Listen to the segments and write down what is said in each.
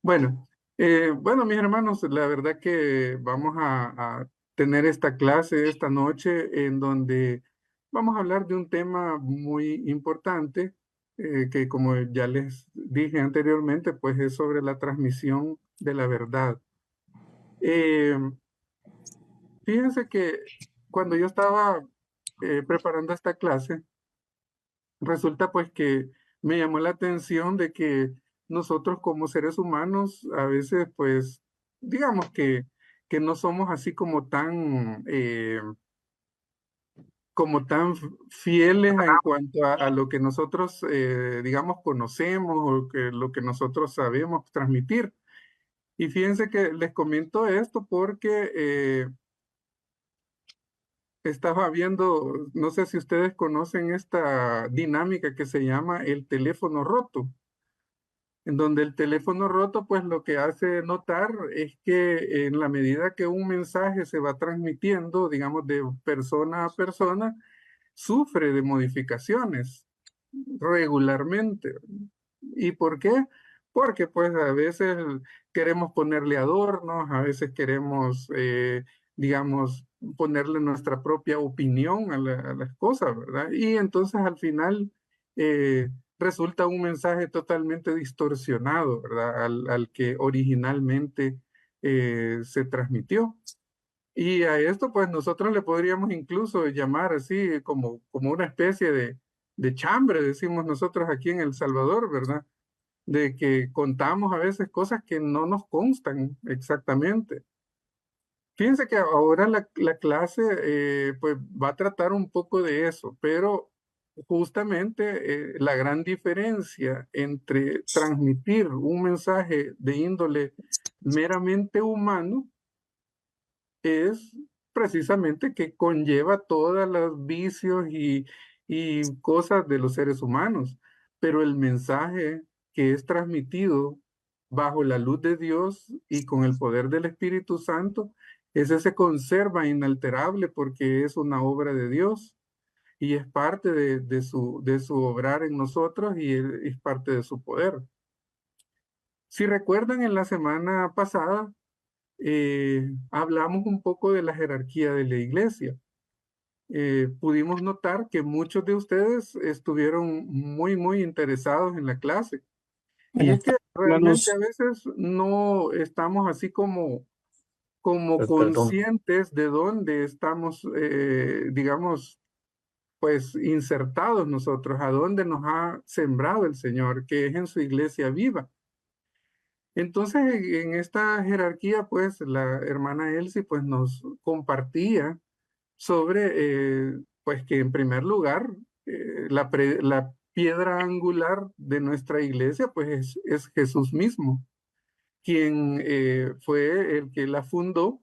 Bueno, mis hermanos, la verdad que vamos a tener esta clase esta noche en donde vamos a hablar de un tema muy importante que como ya les dije anteriormente, pues es sobre la transmisión de la verdad. Eh, Fíjense que cuando yo estaba preparando esta clase, resulta pues que me llamó la atención de que nosotros como seres humanos a veces pues digamos que no somos así como tan fieles en cuanto a lo que nosotros digamos conocemos o que lo que nosotros sabemos transmitir. Y fíjense que les comento esto porque estaba viendo, no sé si ustedes conocen esta dinámica que se llama el teléfono roto, en donde el teléfono roto, pues lo que hace notar es que en la medida que un mensaje se va transmitiendo, digamos, de persona a persona, sufre de modificaciones regularmente. ¿Y por qué? Porque pues a veces queremos ponerle adornos, a veces queremos, digamos, ponerle nuestra propia opinión a las cosas, ¿verdad? Y entonces al final eh, resulta un mensaje totalmente distorsionado, ¿verdad? Al que originalmente se transmitió. Y a esto, pues nosotros le podríamos incluso llamar así como una especie de chambre, decimos nosotros aquí en El Salvador, ¿verdad? De que contamos a veces cosas que no nos constan exactamente. Fíjense que ahora la clase pues va a tratar un poco de eso, pero justamente la gran diferencia entre transmitir un mensaje de índole meramente humano es precisamente que conlleva todos los vicios y cosas de los seres humanos, pero el mensaje que es transmitido bajo la luz de Dios y con el poder del Espíritu Santo, ese se conserva inalterable porque es una obra de Dios y es parte de su obrar en nosotros y es parte de su poder. Si recuerdan, en la semana pasada hablamos un poco de la jerarquía de la iglesia. Pudimos notar que muchos de ustedes estuvieron muy interesados en la clase. Y Bueno, es que realmente a hermanos, veces no estamos así como perdón. conscientes de dónde estamos, digamos, pues insertados nosotros, a dónde nos ha sembrado el Señor, que es en su iglesia viva. Entonces, en esta jerarquía, pues la hermana Elsie pues nos compartía sobre, pues que en primer lugar, la piedra angular de nuestra iglesia, pues es Jesús mismo, quien fue el que la fundó,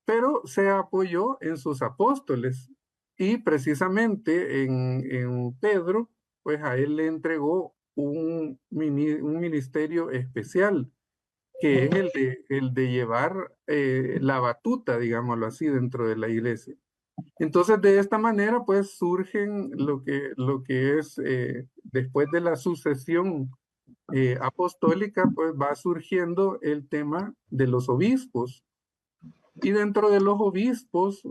pero se apoyó en sus apóstoles y precisamente en Pedro, pues a él le entregó un ministerio especial que es el de llevar la batuta, digámoslo así, dentro de la iglesia. Entonces, de esta manera, pues surgen lo que es, después de la sucesión apostólica, pues va surgiendo el tema de los obispos. Y dentro de los obispos,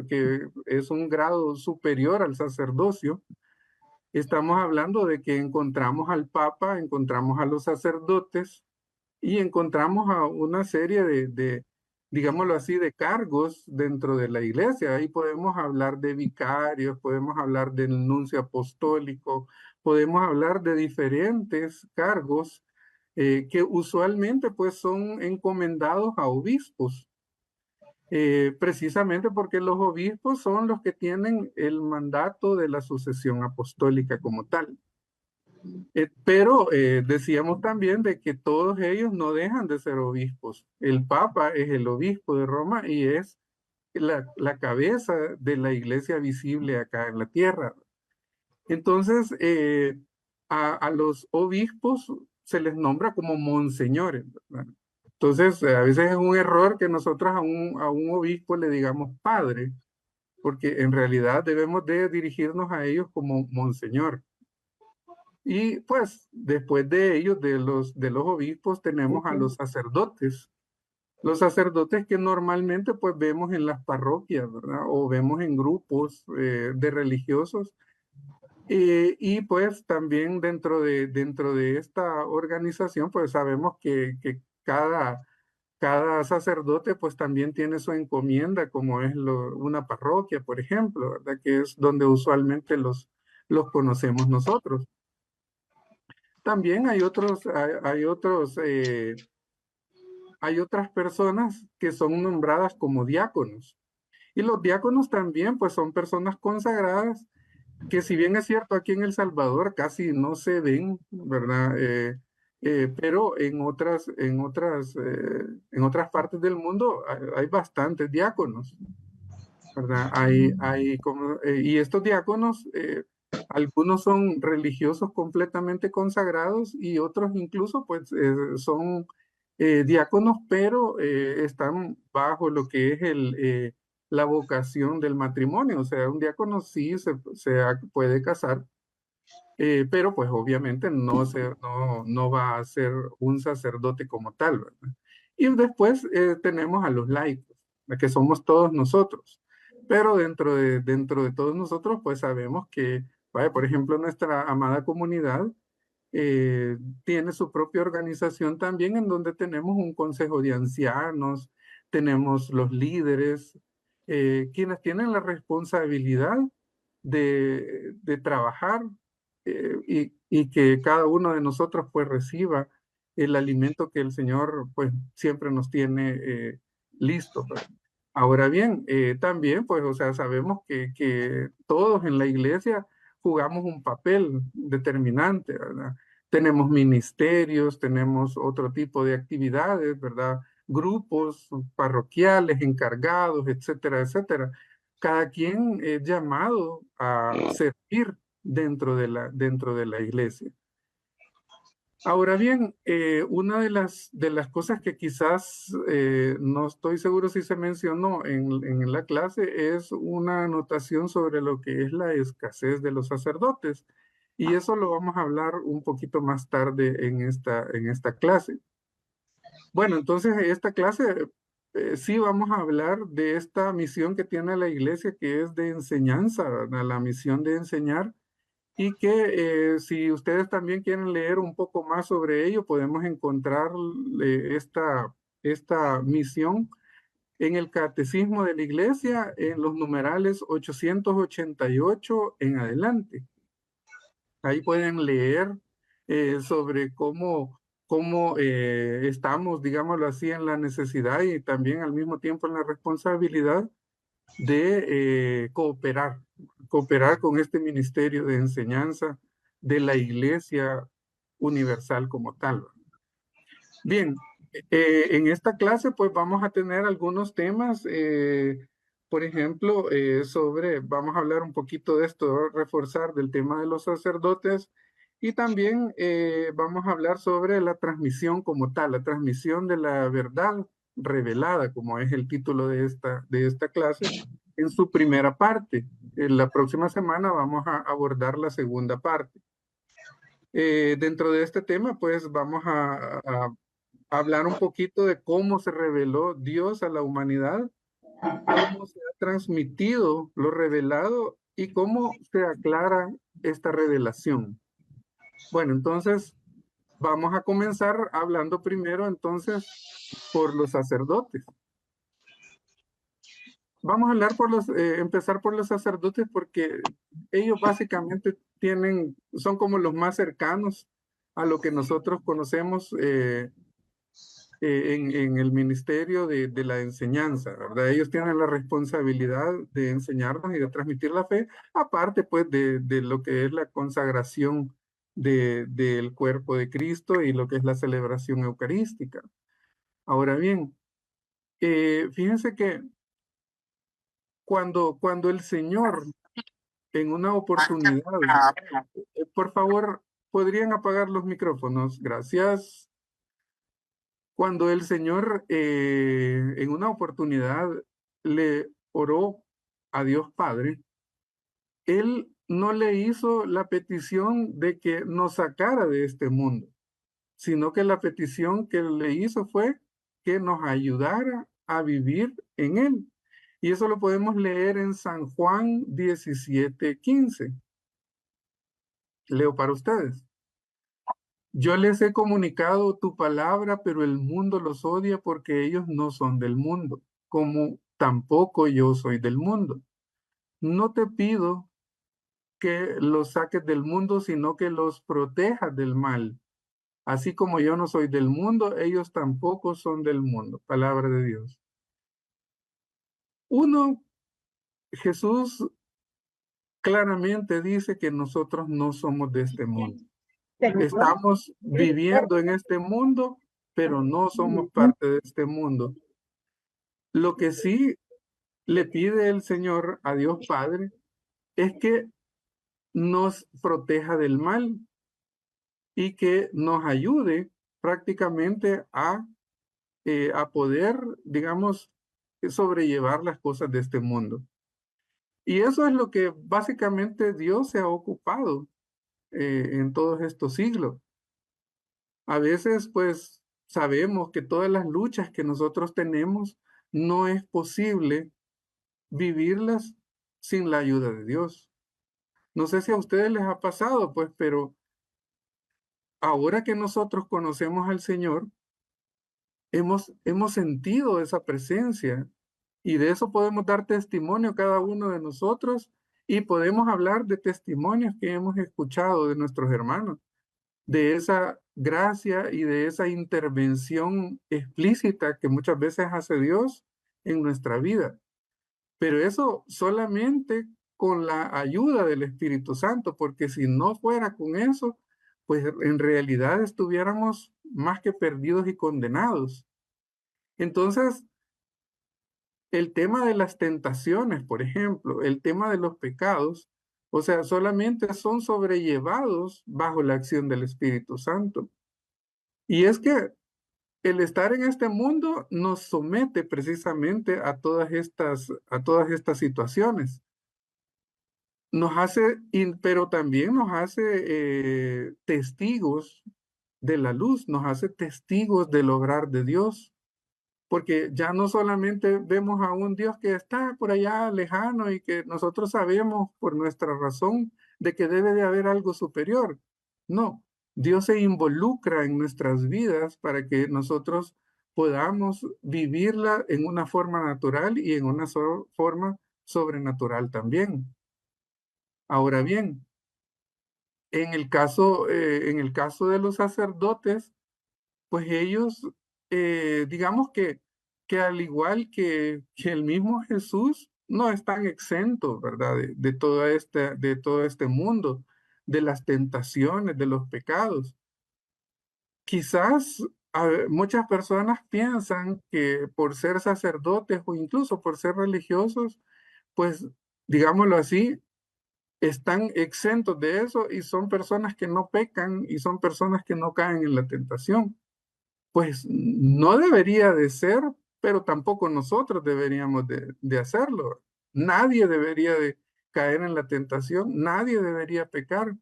que es un grado superior al sacerdocio, estamos hablando de que encontramos al Papa, encontramos a los sacerdotes, y encontramos a una serie digámoslo así, de cargos dentro de la iglesia. Ahí podemos hablar de vicarios, podemos hablar del nuncio apostólico, podemos hablar de diferentes cargos que usualmente pues son encomendados a obispos. Precisamente porque los obispos son los que tienen el mandato de la sucesión apostólica como tal. Pero decíamos también de que todos ellos no dejan de ser obispos. El Papa es el obispo de Roma y es la cabeza de la iglesia visible acá en la tierra. Entonces, a los obispos se les nombra como monseñores, ¿verdad? Entonces, a veces es un error que nosotros a un obispo le digamos padre, porque en realidad debemos de dirigirnos a ellos como monseñor. Y pues después de ellos, de los obispos, tenemos a los sacerdotes. Los sacerdotes que normalmente pues vemos en las parroquias, ¿verdad? O vemos en grupos de religiosos. Y pues también dentro de esta organización pues sabemos que cada sacerdote pues también tiene su encomienda, como es una parroquia, por ejemplo, ¿verdad? Que es donde usualmente los conocemos nosotros. También hay otras personas que son nombradas como diáconos. Y los diáconos también, pues son personas consagradas que si bien es cierto aquí en El Salvador casi no se ven, ¿verdad? Pero en otras partes del mundo hay bastantes diáconos, ¿verdad? Y estos diáconos, algunos son religiosos completamente consagrados y otros incluso pues son diáconos, pero están bajo lo que es la vocación del matrimonio. O sea, un diácono sí puede casar, pero pues obviamente no va a ser un sacerdote como tal, ¿verdad? Y después tenemos a los laicos, que somos todos nosotros. Pero dentro de todos nosotros, pues sabemos que, vaya, por ejemplo, nuestra amada comunidad eh, tiene su propia organización también en donde tenemos un consejo de ancianos, tenemos los líderes, quienes tienen la responsabilidad de trabajar y que cada uno de nosotros pues reciba el alimento que el Señor pues siempre nos tiene listo, ¿verdad? Ahora bien, también pues o sea sabemos que todos en la iglesia jugamos un papel determinante, ¿verdad? Tenemos ministerios, tenemos otro tipo de actividades, ¿verdad? Grupos parroquiales, encargados, etcétera, etcétera. Cada quien es llamado a servir dentro de la iglesia. Ahora bien, una de las cosas que quizás no estoy seguro si se mencionó en la clase es una anotación sobre lo que es la escasez de los sacerdotes. Y eso lo vamos a hablar un poquito más tarde en esta clase. Bueno, entonces en esta clase sí vamos a hablar de esta misión que tiene la iglesia, que es de enseñanza, ¿verdad? La misión de enseñar y que si ustedes también quieren leer un poco más sobre ello, podemos encontrar esta misión en el Catecismo de la Iglesia, en los numerales 888 en adelante. Ahí pueden leer sobre cómo estamos, digámoslo así, en la necesidad y también al mismo tiempo en la responsabilidad de cooperar con este ministerio de enseñanza de la Iglesia Universal como tal. Bien, en esta clase pues vamos a tener algunos temas, por ejemplo, vamos a hablar un poquito de esto, reforzar del tema de los sacerdotes y también vamos a hablar sobre la transmisión como tal, la transmisión de la verdad revelada, como es el título de esta clase, en su primera parte. En la próxima semana vamos a abordar la segunda parte. Dentro de este tema, pues vamos a hablar un poquito de cómo se reveló Dios a la humanidad, cómo se ha transmitido lo revelado y cómo se aclara esta revelación. Bueno, entonces vamos a comenzar hablando primero entonces por los sacerdotes. Vamos a empezar por los sacerdotes porque ellos básicamente son como los más cercanos a lo que nosotros conocemos en el ministerio de la enseñanza, ¿verdad? Ellos tienen la responsabilidad de enseñarnos y de transmitir la fe, aparte pues de lo que es la consagración del cuerpo de Cristo y lo que es la celebración eucarística. Ahora bien, fíjense que cuando el Señor en una oportunidad, por favor, ¿podrían apagar los micrófonos? Gracias. Cuando el Señor en una oportunidad le oró a Dios Padre, Él no le hizo la petición de que nos sacara de este mundo, sino que la petición que le hizo fue que nos ayudara a vivir en él. Y eso lo podemos leer en San Juan 17:15. Leo para ustedes. Yo les he comunicado tu palabra, pero el mundo los odia porque ellos no son del mundo, como tampoco yo soy del mundo. No te pido que los saques del mundo, sino que los protejas del mal. Así como yo no soy del mundo, ellos tampoco son del mundo. Palabra de Dios. Uno, Jesús claramente dice que nosotros no somos de este mundo. Estamos viviendo en este mundo, pero no somos parte de este mundo. Lo que sí le pide el Señor a Dios Padre es que nos proteja del mal y que nos ayude prácticamente a poder, digamos, sobrellevar las cosas de este mundo. Y eso es lo que básicamente Dios se ha ocupado en todos estos siglos. A veces, pues, sabemos que todas las luchas que nosotros tenemos no es posible vivirlas sin la ayuda de Dios. No sé si a ustedes les ha pasado, pues, pero ahora que nosotros conocemos al Señor, hemos sentido esa presencia y de eso podemos dar testimonio cada uno de nosotros y podemos hablar de testimonios que hemos escuchado de nuestros hermanos, de esa gracia y de esa intervención explícita que muchas veces hace Dios en nuestra vida. Pero eso solamente con la ayuda del Espíritu Santo, porque si no fuera con eso, pues en realidad estuviéramos más que perdidos y condenados. Entonces, el tema de las tentaciones, por ejemplo, el tema de los pecados, o sea, solamente son sobrellevados bajo la acción del Espíritu Santo. Y es que el estar en este mundo nos somete precisamente a todas estas situaciones. Nos hace, pero también nos hace testigos de la luz, nos hace testigos del obrar de Dios, porque ya no solamente vemos a un Dios que está por allá lejano y que nosotros sabemos por nuestra razón de que debe de haber algo superior. No, Dios se involucra en nuestras vidas para que nosotros podamos vivirla en una forma natural y en una forma sobrenatural también. Ahora bien, en el caso de los sacerdotes, pues ellos, digamos que al igual que el mismo Jesús, no están exentos, ¿verdad? De todo este mundo, de las tentaciones, de los pecados. Quizás muchas personas piensan que por ser sacerdotes o incluso por ser religiosos, pues, digámoslo así, están exentos de eso y son personas que no pecan y son personas que no caen en la tentación. Pues no debería de ser, pero tampoco nosotros deberíamos de hacerlo. Nadie debería de caer en la tentación, nadie debería pecar,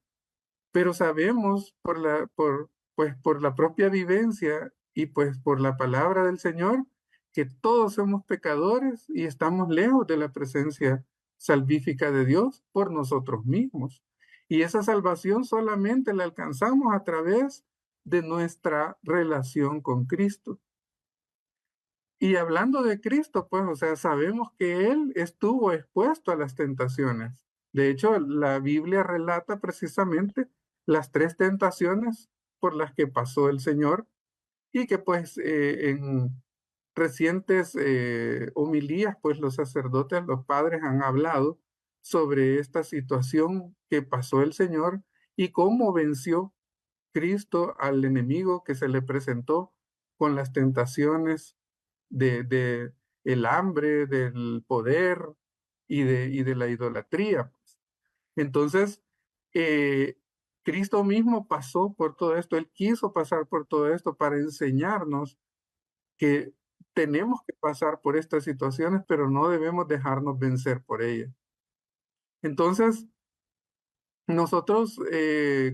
pero sabemos pues, por la propia vivencia y pues por la palabra del Señor que todos somos pecadores y estamos lejos de la presencia salvífica de Dios por nosotros mismos. Y esa salvación solamente la alcanzamos a través de nuestra relación con Cristo. Y hablando de Cristo, pues, o sea, sabemos que Él estuvo expuesto a las tentaciones. De hecho, la Biblia relata precisamente las tres tentaciones por las que pasó el Señor y que pues en recientes homilías, pues los sacerdotes, los padres han hablado sobre esta situación que pasó el Señor y cómo venció Cristo al enemigo que se le presentó con las tentaciones de el hambre, del poder y de la idolatría, pues. Entonces, eh, Cristo mismo pasó por todo esto, Él quiso pasar por todo esto para enseñarnos que tenemos que pasar por estas situaciones, pero no debemos dejarnos vencer por ellas. Entonces, nosotros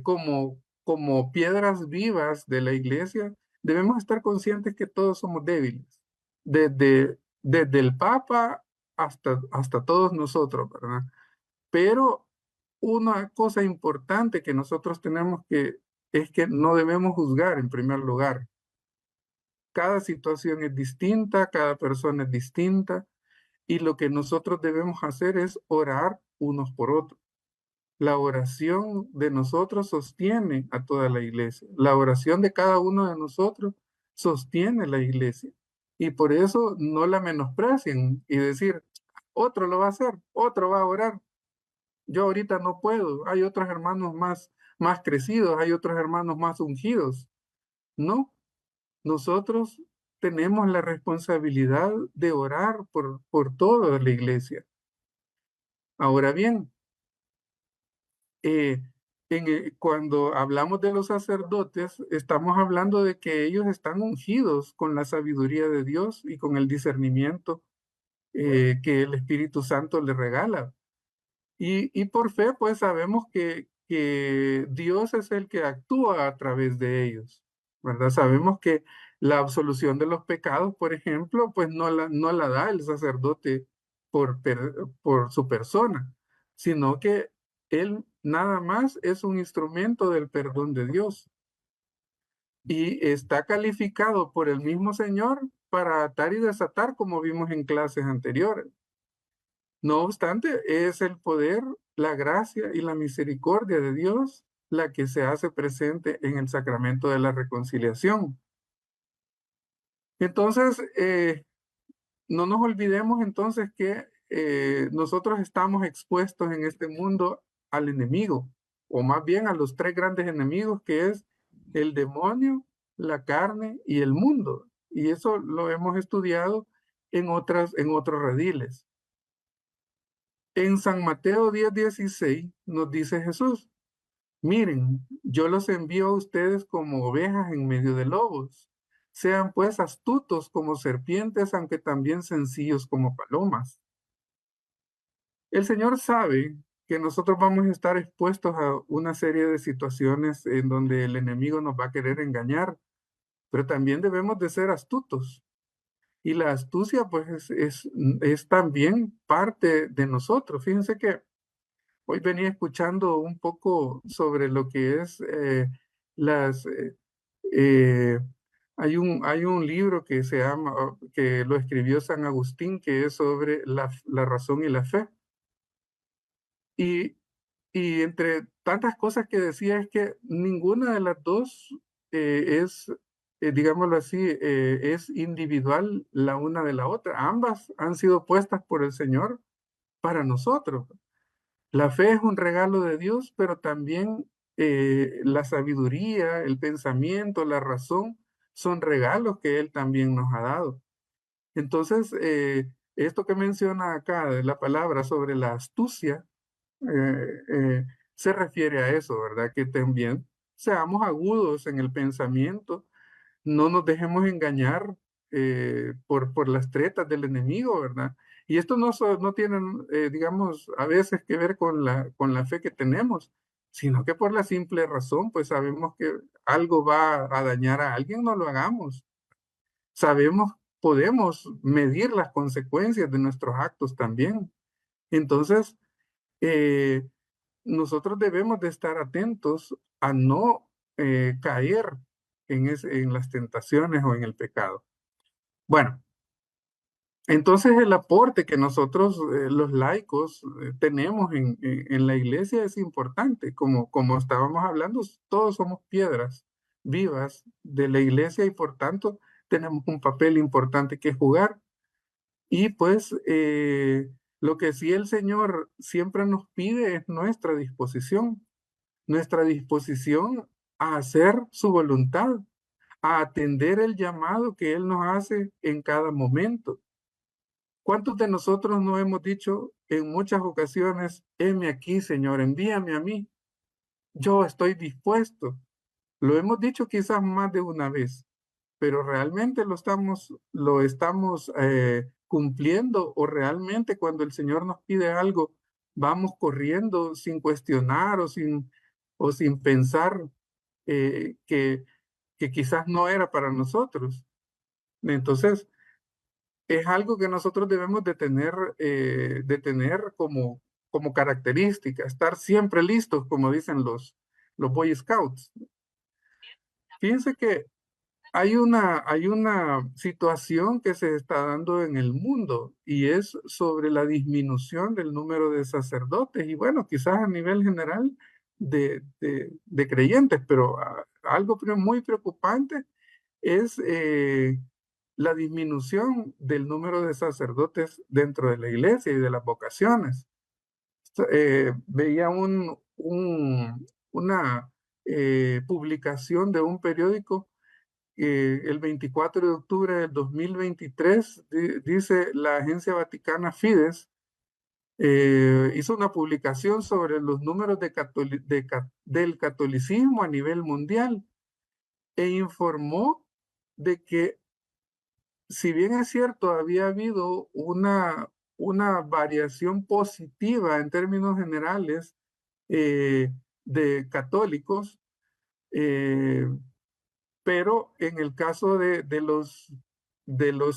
como piedras vivas de la iglesia debemos estar conscientes que todos somos débiles, desde el Papa hasta todos nosotros, ¿verdad? Pero una cosa importante que nosotros tenemos que es que no debemos juzgar en primer lugar. Cada situación es distinta, cada persona es distinta y lo que nosotros debemos hacer es orar unos por otros. La oración de nosotros sostiene a toda la iglesia. La oración de cada uno de nosotros sostiene la iglesia. Y por eso no la menosprecien y decir, otro lo va a hacer, otro va a orar. Yo ahorita no puedo. Hay otros hermanos más crecidos, hay otros hermanos más ungidos. No, nosotros tenemos la responsabilidad de orar por toda la iglesia. Ahora bien, eh, cuando hablamos de los sacerdotes, estamos hablando de que ellos están ungidos con la sabiduría de Dios y con el discernimiento que el Espíritu Santo les regala. Y por fe, pues sabemos que Dios es el que actúa a través de ellos, ¿verdad? Sabemos que la absolución de los pecados, por ejemplo, pues no la da el sacerdote por su persona, sino que él nada más es un instrumento del perdón de Dios y está calificado por el mismo Señor para atar y desatar, como vimos en clases anteriores. No obstante, es el poder, la gracia y la misericordia de Dios la que se hace presente en el sacramento de la reconciliación. Entonces, no nos olvidemos entonces que nosotros estamos expuestos en este mundo al enemigo, o más bien a los tres grandes enemigos que es el demonio, la carne y el mundo. Y eso lo hemos estudiado en otros rediles. En San Mateo 10:16 nos dice Jesús, miren, yo los envío a ustedes como ovejas en medio de lobos. Sean pues astutos como serpientes, aunque también sencillos como palomas. El Señor sabe que nosotros vamos a estar expuestos a una serie de situaciones en donde el enemigo nos va a querer engañar, pero también debemos de ser astutos. Y la astucia, pues, es también parte de nosotros. Fíjense que hoy venía escuchando un poco sobre lo que es las... eh, hay un libro que se llama, que lo escribió San Agustín, que es sobre la razón y la fe. Y, y entre tantas cosas que decía es que ninguna de las dos digámoslo así, es individual la una de la otra. Ambas han sido puestas por el Señor para nosotros. La fe es un regalo de Dios, pero también la sabiduría, el pensamiento, la razón son regalos que Él también nos ha dado. Entonces, esto que menciona acá de la palabra sobre la astucia, se refiere a eso, ¿verdad? Que también seamos agudos en el pensamiento, no nos dejemos engañar por las tretas del enemigo, ¿verdad? Y esto no tiene, digamos, a veces que ver con la fe que tenemos, sino que por la simple razón, pues sabemos que algo va a dañar a alguien, no lo hagamos. Sabemos, podemos medir las consecuencias de nuestros actos también. Entonces, eh, nosotros debemos de estar atentos a no caer en las tentaciones o en el pecado. Bueno, entonces el aporte que nosotros, los laicos, tenemos en la iglesia es importante. Como estábamos hablando, todos somos piedras vivas de la iglesia y por tanto tenemos un papel importante que jugar. Y pues lo que sí el Señor siempre nos pide es nuestra disposición a hacer su voluntad, a atender el llamado que Él nos hace en cada momento. ¿Cuántos de nosotros no hemos dicho en muchas ocasiones, heme aquí, Señor, envíame a mí? Yo estoy dispuesto. Lo hemos dicho quizás más de una vez, pero realmente lo estamos cumpliendo o realmente cuando el Señor nos pide algo, vamos corriendo sin cuestionar o sin pensar que quizás no era para nosotros. Entonces, es algo que nosotros debemos de tener como característica, estar siempre listos, como dicen los Boy Scouts. Fíjense que hay una situación que se está dando en el mundo y es sobre la disminución del número de sacerdotes y bueno, quizás a nivel general de creyentes, pero algo muy preocupante es la disminución del número de sacerdotes dentro de la iglesia y de las vocaciones. Veía una publicación de un periódico el 24 de octubre del 2023, dice la agencia vaticana Fides, hizo una publicación sobre los números del catolicismo a nivel mundial e informó de que si bien es cierto, había habido una variación positiva en términos generales de católicos, eh, pero en el caso de los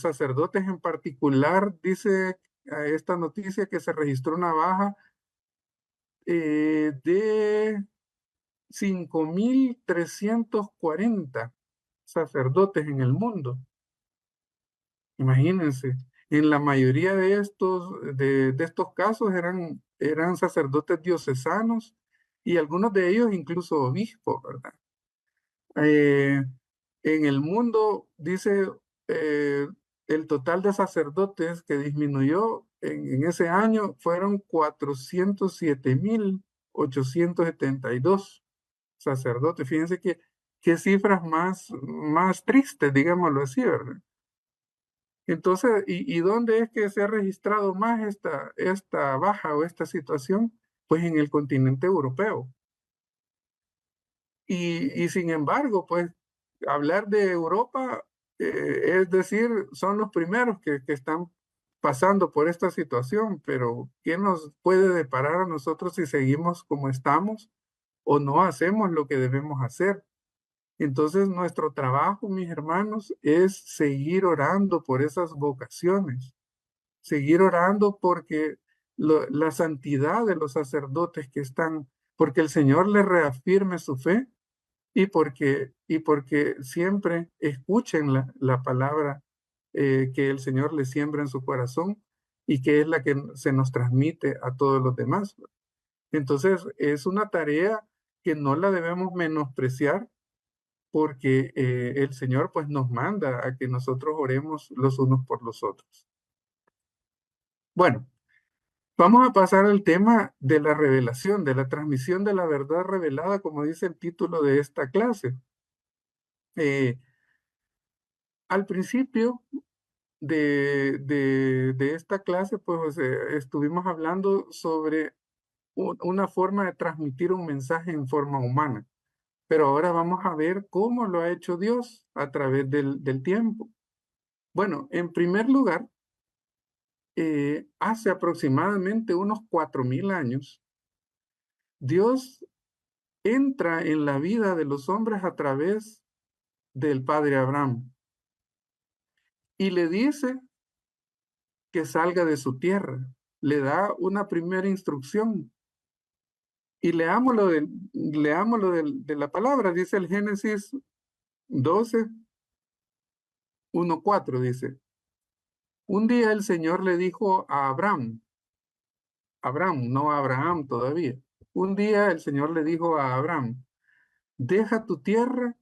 sacerdotes en particular, dice esta noticia que se registró una baja de 5.340 sacerdotes en el mundo. Imagínense, en la mayoría de estos casos eran sacerdotes diocesanos y algunos de ellos incluso obispos, ¿verdad? Eh, en el mundo, dice, eh, el total de sacerdotes que disminuyó en ese año fueron 407.872 sacerdotes. Fíjense qué cifras más tristes, digámoslo así, ¿verdad? Entonces, ¿y dónde es que se ha registrado más esta baja o esta situación? Pues en el continente europeo. Y sin embargo, pues hablar de Europa, es decir, son los primeros que están pasando por esta situación, pero ¿qué nos puede deparar a nosotros si seguimos como estamos o no hacemos lo que debemos hacer? Entonces, nuestro trabajo, mis hermanos, es seguir orando por esas vocaciones, seguir orando porque la santidad de los sacerdotes que están, porque el Señor les reafirme su fe y porque siempre escuchen la palabra que el Señor les siembra en su corazón y que es la que se nos transmite a todos los demás. Entonces, es una tarea que no la debemos menospreciar porque el Señor pues nos manda a que nosotros oremos los unos por los otros. Bueno, vamos a pasar al tema de la revelación, de la transmisión de la verdad revelada, como dice el título de esta clase. Al principio de esta clase, pues estuvimos hablando sobre una forma de transmitir un mensaje en forma humana, pero ahora vamos a ver cómo lo ha hecho Dios a través del tiempo. Bueno, en primer lugar, hace aproximadamente unos 4.000 años, Dios entra en la vida de los hombres a través del padre Abraham y le dice que salga de su tierra. Le da una primera instrucción. Y leamos de la palabra, dice el Génesis 12, 1:4, dice. Un día el Señor le dijo a Abraham, no a Abraham todavía. Un día el Señor le dijo a Abraham, deja tu tierra,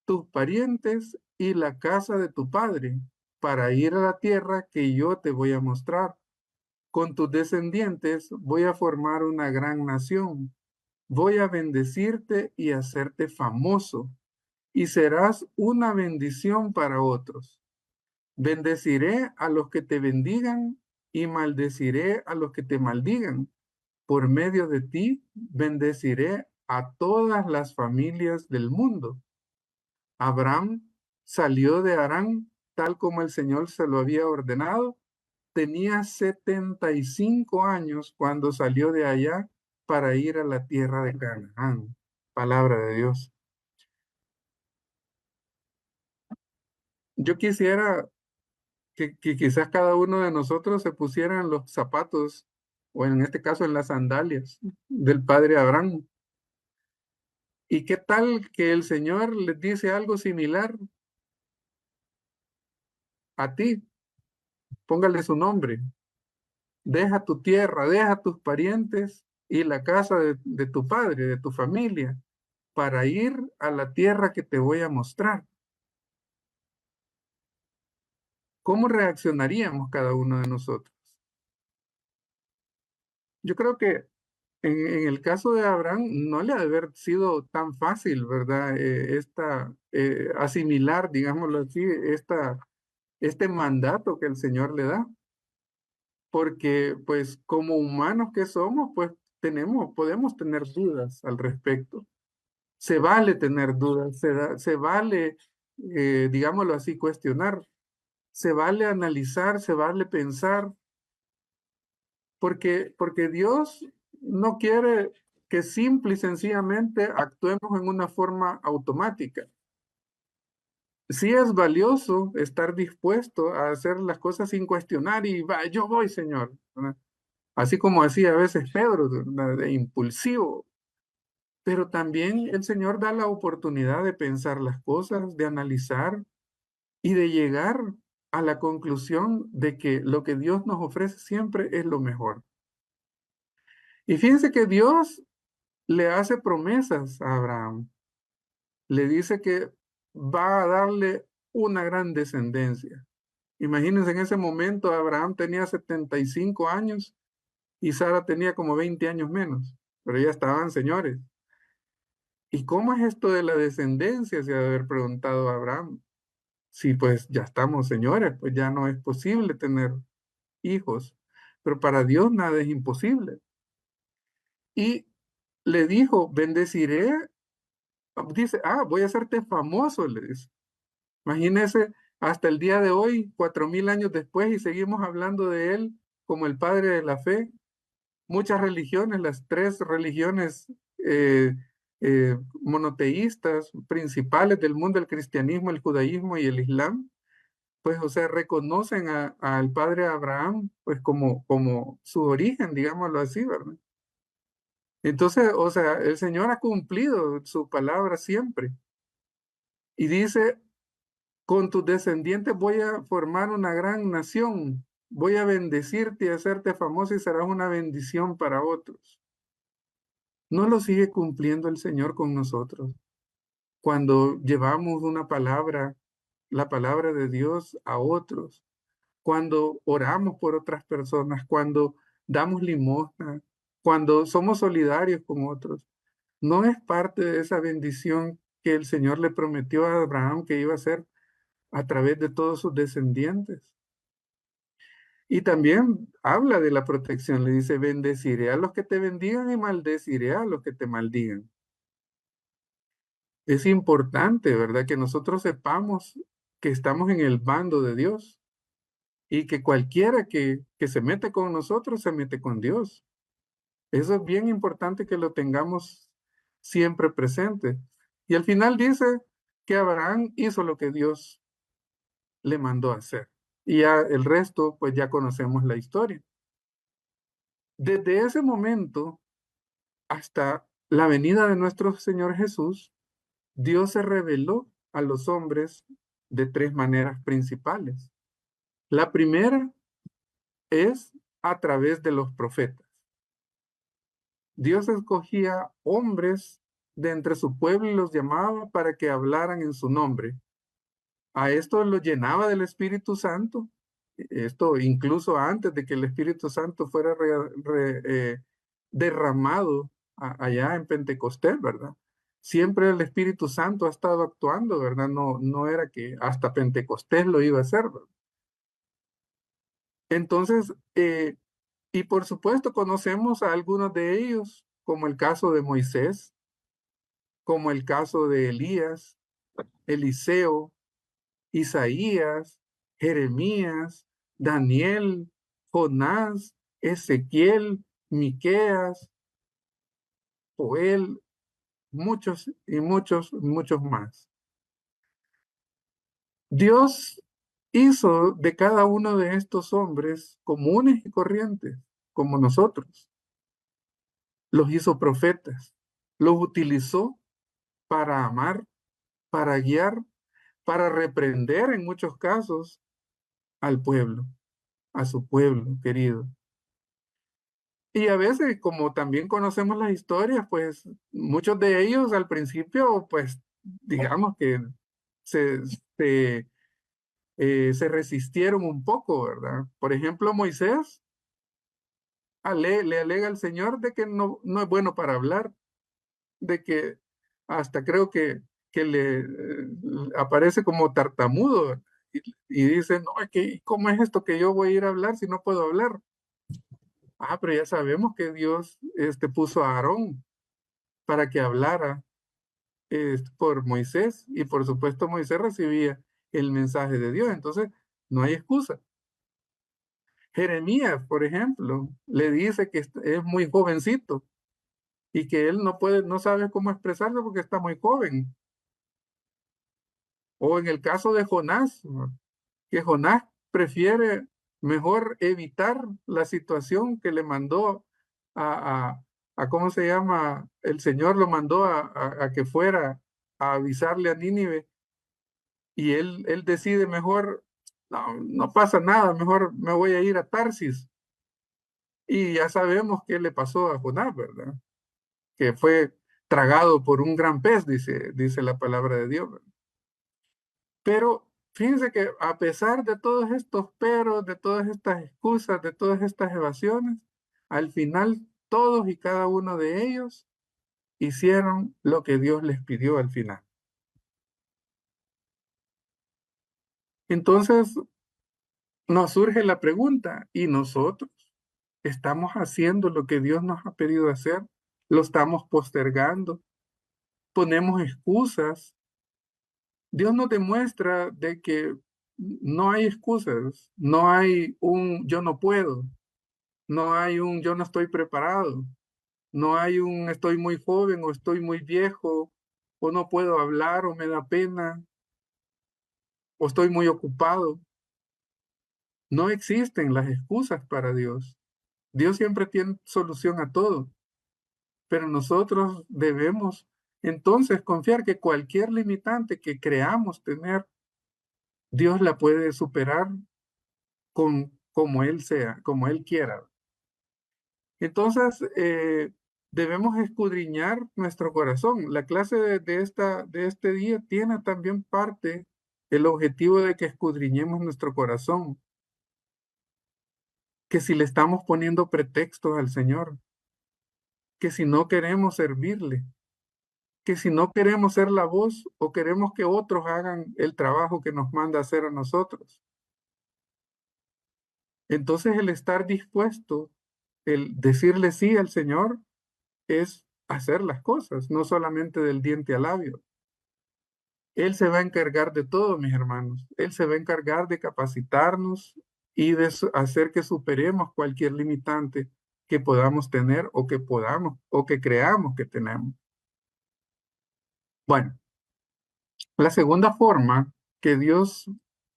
tus parientes y la casa de tu padre para ir a la tierra que yo te voy a mostrar. Con tus descendientes voy a formar una gran nación. Voy a bendecirte y hacerte famoso, y serás una bendición para otros. Bendeciré a los que te bendigan y maldeciré a los que te maldigan. Por medio de ti bendeciré a todas las familias del mundo. Abraham salió de Harán tal como el Señor se lo había ordenado tenía 75 años cuando salió de allá para ir a la tierra de Canaán. Palabra de Dios. Yo quisiera que quizás cada uno de nosotros se pusiera en los zapatos, o en este caso en las sandalias del padre Abraham. ¿Y qué tal que el Señor les dice algo similar a ti? Póngale su nombre. Deja tu tierra, deja tus parientes y la casa de tu padre, de tu familia, para ir a la tierra que te voy a mostrar. ¿Cómo reaccionaríamos cada uno de nosotros? Yo creo que en el caso de Abraham no le ha de haber sido tan fácil, ¿verdad? Asimilar, digámoslo así, este mandato que el Señor le da, porque pues como humanos que somos, pues podemos tener dudas al respecto. Se vale tener dudas, se vale, digámoslo así, cuestionar, se vale analizar, se vale pensar, porque Dios no quiere que simple y sencillamente actuemos en una forma automática. Sí es valioso estar dispuesto a hacer las cosas sin cuestionar y va, yo voy, Señor, ¿verdad? Así como hacía a veces Pedro, ¿verdad? De impulsivo. Pero también el Señor da la oportunidad de pensar las cosas, de analizar y de llegar a la conclusión de que lo que Dios nos ofrece siempre es lo mejor. Y fíjense que Dios le hace promesas a Abraham. Le dice que va a darle una gran descendencia. Imagínense, en ese momento Abraham tenía 75 años y Sara tenía como 20 años menos, pero ya estaban señores. ¿Y cómo es esto de la descendencia? Se ha de haber preguntado Abraham. Si pues ya estamos señores, pues ya no es posible tener hijos, pero para Dios nada es imposible. Y le dijo, bendeciré, dice, voy a hacerte famoso, le dice. Imagínese, hasta el día de hoy, 4000 años después, y seguimos hablando de él como el padre de la fe. Muchas religiones, las tres religiones monoteístas principales del mundo, el cristianismo, el judaísmo y el islam, pues, o sea, reconocen al padre Abraham, pues, como su origen, digámoslo así, ¿verdad? Entonces, o sea, el Señor ha cumplido su palabra siempre. Y dice, con tus descendientes voy a formar una gran nación, voy a bendecirte y hacerte famoso y serás una bendición para otros. ¿No lo sigue cumpliendo el Señor con nosotros? Cuando llevamos una palabra, la palabra de Dios a otros, cuando oramos por otras personas, cuando damos limosna, cuando somos solidarios con otros, ¿no es parte de esa bendición que el Señor le prometió a Abraham que iba a hacer a través de todos sus descendientes? Y también habla de la protección, le dice, bendeciré a los que te bendigan y maldeciré a los que te maldigan. Es importante, ¿verdad? Que nosotros sepamos que estamos en el bando de Dios y que cualquiera que se mete con nosotros se mete con Dios. Eso es bien importante que lo tengamos siempre presente. Y al final dice que Abraham hizo lo que Dios le mandó a hacer. Y ya el resto, pues ya conocemos la historia. Desde ese momento hasta la venida de nuestro Señor Jesús, Dios se reveló a los hombres de tres maneras principales. La primera es a través de los profetas. Dios escogía hombres de entre su pueblo y los llamaba para que hablaran en su nombre. A esto lo llenaba del Espíritu Santo, esto incluso antes de que el Espíritu Santo fuera derramado allá en Pentecostés, ¿verdad? Siempre el Espíritu Santo ha estado actuando, ¿verdad? No, no era que hasta Pentecostés lo iba a hacer, ¿verdad? Entonces, y por supuesto conocemos a algunos de ellos, como el caso de Moisés, como el caso de Elías, Eliseo, Isaías, Jeremías, Daniel. Jonás, Ezequiel, Miqueas, Joel, muchos y muchos, muchos más. Dios hizo de cada uno de estos hombres comunes y corrientes, como nosotros. Los hizo profetas, los utilizó para amar, para guiar, para reprender en muchos casos al pueblo, a su pueblo querido. Y a veces, como también conocemos las historias, pues muchos de ellos al principio, pues digamos que se, se, se resistieron un poco, ¿verdad? Por ejemplo, Moisés le alega al Señor de que no es bueno para hablar, de que hasta creo que le aparece como tartamudo y dice, no, ¿cómo es esto que yo voy a ir a hablar si no puedo hablar? Ah, pero ya sabemos que Dios puso a Aarón para que hablara por Moisés y por supuesto Moisés recibía el mensaje de Dios, entonces no hay excusa. Jeremías, por ejemplo, le dice que es muy jovencito y que él no sabe cómo expresarse porque está muy joven. O en el caso de Jonás, ¿no? Que Jonás prefiere mejor evitar la situación que le mandó ¿cómo se llama? El Señor lo mandó a que fuera a avisarle a Nínive y él decide mejor, no pasa nada, mejor me voy a ir a Tarsis. Y ya sabemos qué le pasó a Jonás, ¿verdad? Que fue tragado por un gran pez, dice la palabra de Dios, ¿verdad? Pero fíjense que a pesar de todos estos peros, de todas estas excusas, de todas estas evasiones, al final todos y cada uno de ellos hicieron lo que Dios les pidió al final. Entonces nos surge la pregunta, ¿y nosotros estamos haciendo lo que Dios nos ha pedido hacer? ¿Lo estamos postergando? ¿Ponemos excusas? Dios nos demuestra de que no hay excusas, no hay un yo no puedo, no hay un yo no estoy preparado, no hay un estoy muy joven o estoy muy viejo, o no puedo hablar o me da pena, o estoy muy ocupado. No existen las excusas para Dios. Dios siempre tiene solución a todo, pero nosotros debemos entonces confiar que cualquier limitante que creamos tener, Dios la puede superar como Él sea, como Él quiera. Entonces, debemos escudriñar nuestro corazón. La clase de este día tiene también parte el objetivo de que escudriñemos nuestro corazón, que si le estamos poniendo pretextos al Señor, que si no queremos servirle, que si no queremos ser la voz o queremos que otros hagan el trabajo que nos manda hacer a nosotros. Entonces, el estar dispuesto, el decirle sí al Señor, es hacer las cosas, no solamente del diente al labio. Él se va a encargar de todo, mis hermanos. Él se va a encargar de capacitarnos y de hacer que superemos cualquier limitante que podamos tener o que podamos o que creamos que tenemos. Bueno, la segunda forma que Dios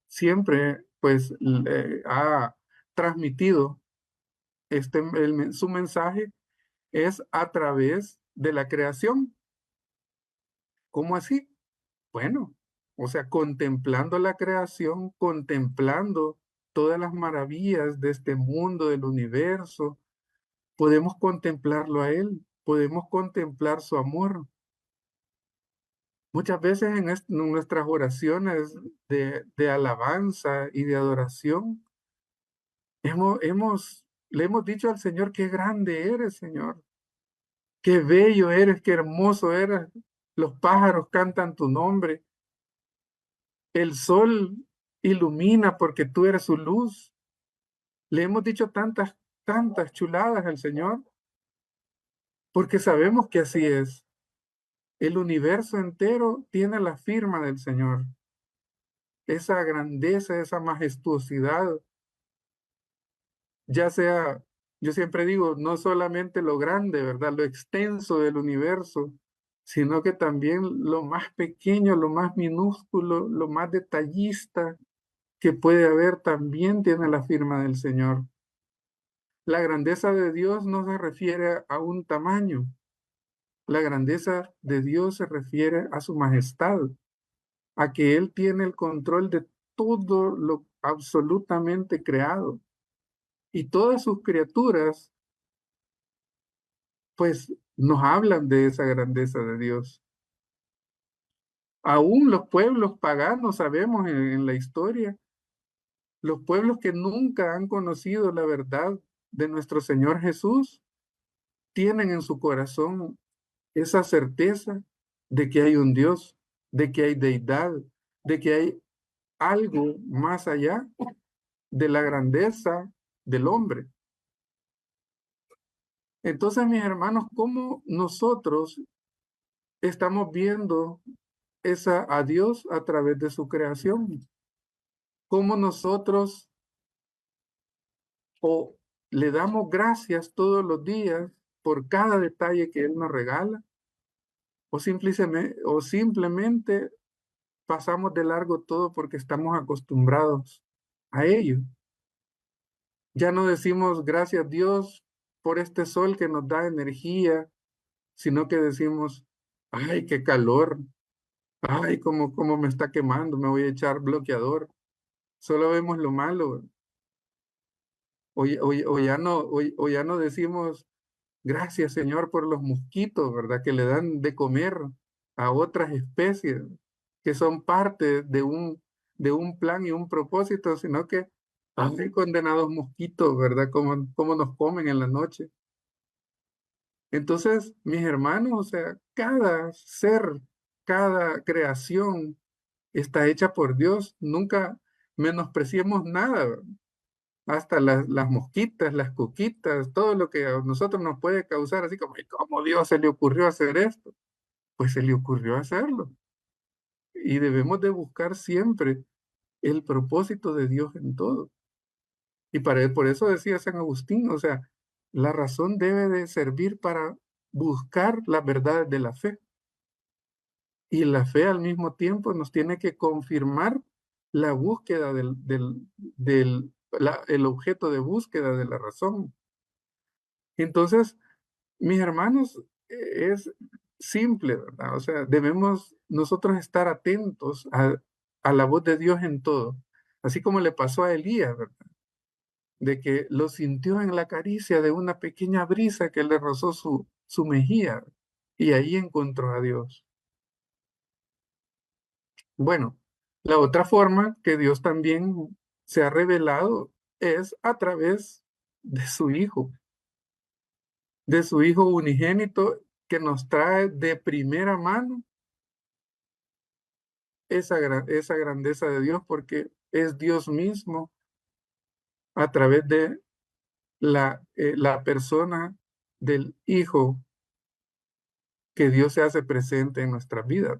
siempre pues ha transmitido su mensaje es a través de la creación. ¿Cómo así? Bueno, o sea, contemplando la creación, contemplando todas las maravillas de este mundo, del universo, podemos contemplarlo a Él, podemos contemplar su amor. Muchas veces en nuestras oraciones de alabanza y de adoración, le hemos dicho al Señor, qué grande eres, Señor, qué bello eres, qué hermoso eres. Los pájaros cantan tu nombre. El sol ilumina porque tú eres su luz. Le hemos dicho tantas, tantas chuladas al Señor porque sabemos que así es. El universo entero tiene la firma del Señor. Esa grandeza, esa majestuosidad ya sea, yo siempre digo, no solamente lo grande, ¿verdad? Lo extenso del universo, sino que también lo más pequeño, lo más minúsculo, lo más detallista que puede haber, también tiene la firma del Señor. La grandeza de Dios no se refiere a un tamaño, la grandeza de Dios se refiere a su majestad, a que Él tiene el control de todo lo absolutamente creado. Y todas sus criaturas, pues, nos hablan de esa grandeza de Dios. Aún los pueblos paganos, sabemos en la historia, los pueblos que nunca han conocido la verdad de nuestro Señor Jesús, tienen en su corazón esa certeza de que hay un Dios, de que hay deidad, de que hay algo más allá de la grandeza del hombre. Entonces, mis hermanos, ¿cómo nosotros estamos viendo a Dios a través de su creación? ¿Cómo nosotros o le damos gracias todos los días por cada detalle que Él nos regala? O simplemente pasamos de largo todo porque estamos acostumbrados a ello. Ya no decimos gracias Dios por este sol que nos da energía, sino que decimos, ay, qué calor, ay, cómo me está quemando, me voy a echar bloqueador. Solo vemos lo malo. O ya no decimos gracias Señor por los mosquitos, ¿verdad? Que le dan de comer a otras especies que son parte de un plan y un propósito, sino que hay condenados mosquitos, ¿verdad? Como nos comen en la noche. Entonces, mis hermanos, o sea, cada ser, cada creación está hecha por Dios. Nunca menospreciemos nada, ¿verdad? Hasta las mosquitas, las cuquitas, todo lo que a nosotros nos puede causar, así como, "Ay, ¿cómo Dios se le ocurrió hacer esto?". Pues se le ocurrió hacerlo. Y debemos de buscar siempre el propósito de Dios en todo. Y por eso decía San Agustín, o sea, la razón debe de servir para buscar las verdades de la fe. Y la fe al mismo tiempo nos tiene que confirmar la búsqueda el objeto de búsqueda de la razón. Entonces, mis hermanos, es simple, ¿verdad? O sea, debemos nosotros estar atentos a la voz de Dios en todo, así como le pasó a Elías, ¿verdad? De que lo sintió en la caricia de una pequeña brisa que le rozó su mejilla y ahí encontró a Dios. Bueno, la otra forma que Dios también se ha revelado es a través de su Hijo unigénito que nos trae de primera mano esa grandeza de Dios, porque es Dios mismo a través de la persona del Hijo que Dios se hace presente en nuestras vidas.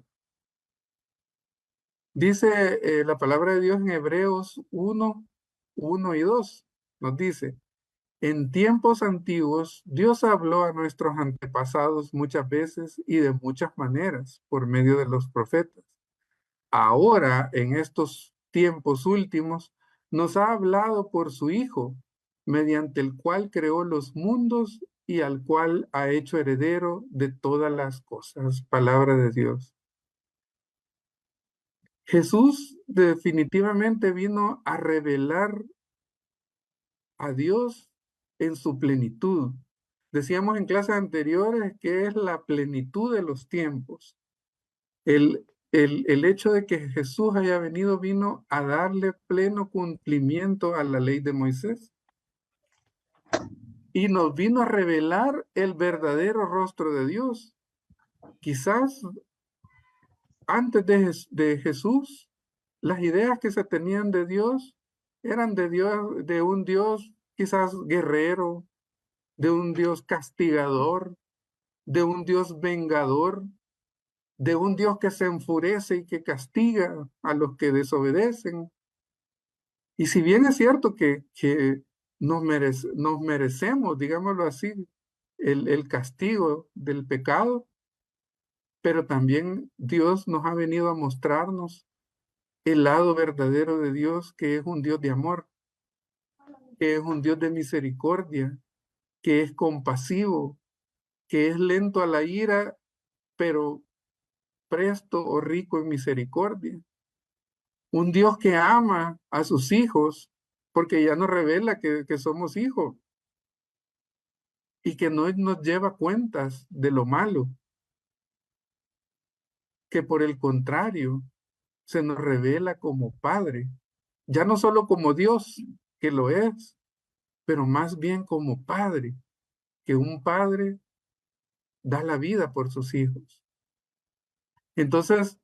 Dice la palabra de Dios en Hebreos 1:1 y 2. Nos dice, en tiempos antiguos Dios habló a nuestros antepasados muchas veces y de muchas maneras por medio de los profetas. Ahora, en estos tiempos últimos, nos ha hablado por su Hijo, mediante el cual creó los mundos y al cual ha hecho heredero de todas las cosas. Palabra de Dios. Jesús definitivamente vino a revelar a Dios en su plenitud. Decíamos en clases anteriores que es la plenitud de los tiempos. El hecho de que Jesús haya venido vino a darle pleno cumplimiento a la ley de Moisés y nos vino a revelar el verdadero rostro de Dios. Quizás antes de Jesús, las ideas que se tenían de Dios eran de un Dios quizás guerrero, de un Dios castigador, de un Dios vengador, de un Dios que se enfurece y que castiga a los que desobedecen. Y si bien es cierto que nos merecemos, digámoslo así, el castigo del pecado, pero también Dios nos ha venido a mostrarnos el lado verdadero de Dios, que es un Dios de amor, que es un Dios de misericordia, que es compasivo, que es lento a la ira, pero presto o rico en misericordia. Un Dios que ama a sus hijos, porque ya nos revela que somos hijos y que no nos lleva cuentas de lo malo, que por el contrario se nos revela como Padre, ya no solo como Dios, que lo es, pero más bien como Padre, que un padre da la vida por sus hijos. Entonces,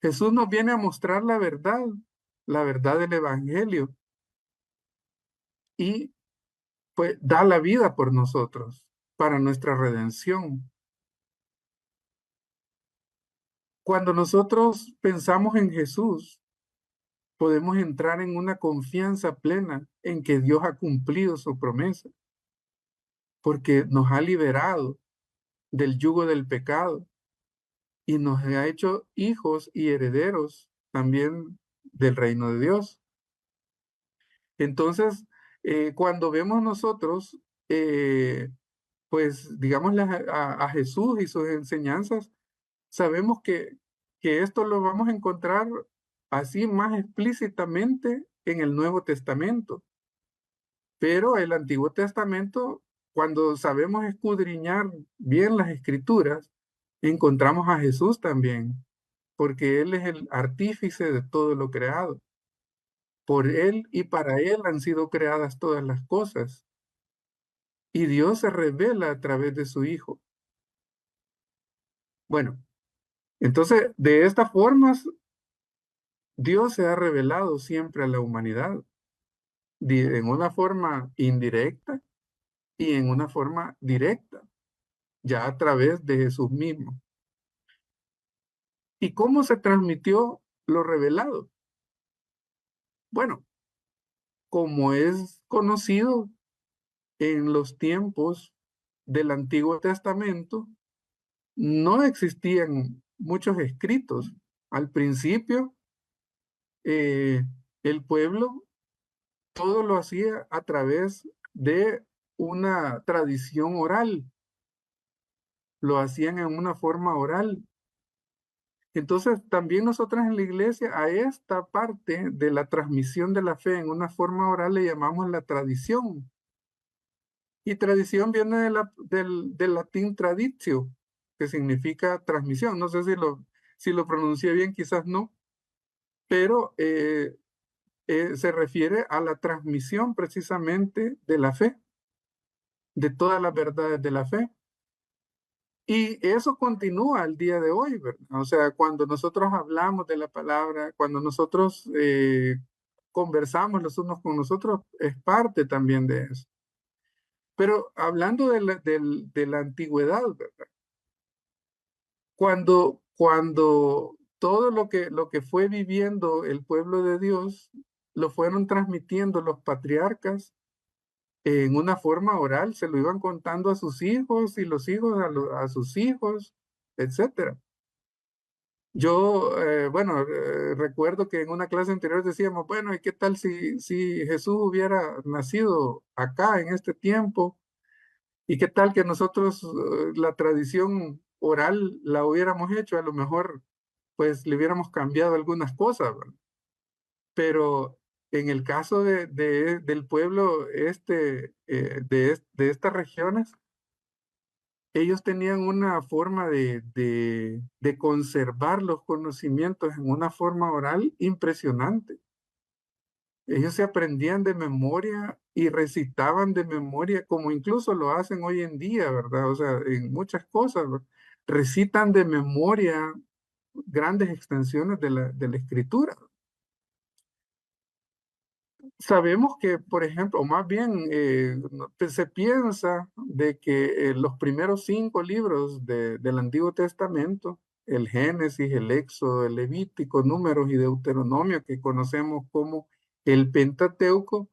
Jesús nos viene a mostrar la verdad del Evangelio, y pues da la vida por nosotros, para nuestra redención. Cuando nosotros pensamos en Jesús, podemos entrar en una confianza plena en que Dios ha cumplido su promesa, porque nos ha liberado del yugo del pecado y nos ha hecho hijos y herederos también del reino de Dios. Entonces, cuando vemos nosotros, pues, digamos, a Jesús y sus enseñanzas, sabemos que esto lo vamos a encontrar así más explícitamente en el Nuevo Testamento. Pero el Antiguo Testamento, cuando sabemos escudriñar bien las Escrituras, encontramos a Jesús también, porque Él es el artífice de todo lo creado. Por Él y para Él han sido creadas todas las cosas. Y Dios se revela a través de su Hijo. Bueno, entonces, de estas formas, Dios se ha revelado siempre a la humanidad, en una forma indirecta y en una forma directa, ya a través de Jesús mismo. ¿Y cómo se transmitió lo revelado? Bueno, como es conocido en los tiempos del Antiguo Testamento, no existían muchos escritos. Al principio, eh, el pueblo todo lo hacía a través de una tradición oral, lo hacían en una forma oral. Entonces, también nosotros en la iglesia a esta parte de la transmisión de la fe en una forma oral le llamamos la tradición. Y tradición viene del latín traditio, que significa transmisión. No sé si lo pronuncié bien, quizás no, pero se refiere a la transmisión precisamente de la fe, de todas las verdades de la fe. Y eso continúa al día de hoy, ¿verdad? O sea, cuando nosotros hablamos de la palabra, cuando nosotros conversamos los unos con nosotros, es parte también de eso. Pero hablando de la antigüedad, ¿verdad? Cuando todo lo que fue viviendo el pueblo de Dios, lo fueron transmitiendo los patriarcas en una forma oral, se lo iban contando a sus hijos y los hijos a sus hijos, etcétera. Yo, bueno, recuerdo que en una clase anterior decíamos, bueno, ¿y qué tal si Jesús hubiera nacido acá en este tiempo? ¿Y qué tal que nosotros la tradición oral la hubiéramos hecho? A lo mejor, pues, le hubiéramos cambiado algunas cosas, ¿verdad? Pero en el caso del pueblo de estas regiones, ellos tenían una forma de conservar los conocimientos en una forma oral impresionante. Ellos se aprendían de memoria y recitaban de memoria, como incluso lo hacen hoy en día, ¿verdad? O sea, en muchas cosas, ¿verdad? Recitan de memoria grandes extensiones de la escritura. Sabemos que, por ejemplo, o más bien se piensa de que los primeros 5 libros del Antiguo Testamento, el Génesis, el Éxodo, el Levítico, Números y Deuteronomio, que conocemos como el Pentateuco,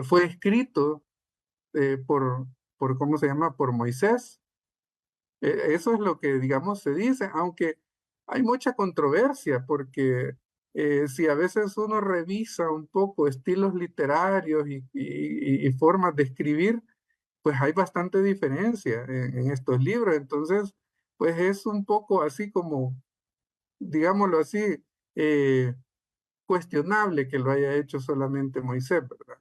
fue escrito ¿cómo se llama? Por Moisés. Eso es lo que, digamos, se dice, aunque hay mucha controversia, porque si a veces uno revisa un poco estilos literarios y formas de escribir, pues hay bastante diferencia en estos libros. Entonces, pues es un poco así como, digámoslo así, eh, cuestionable que lo haya hecho solamente Moisés, ¿verdad?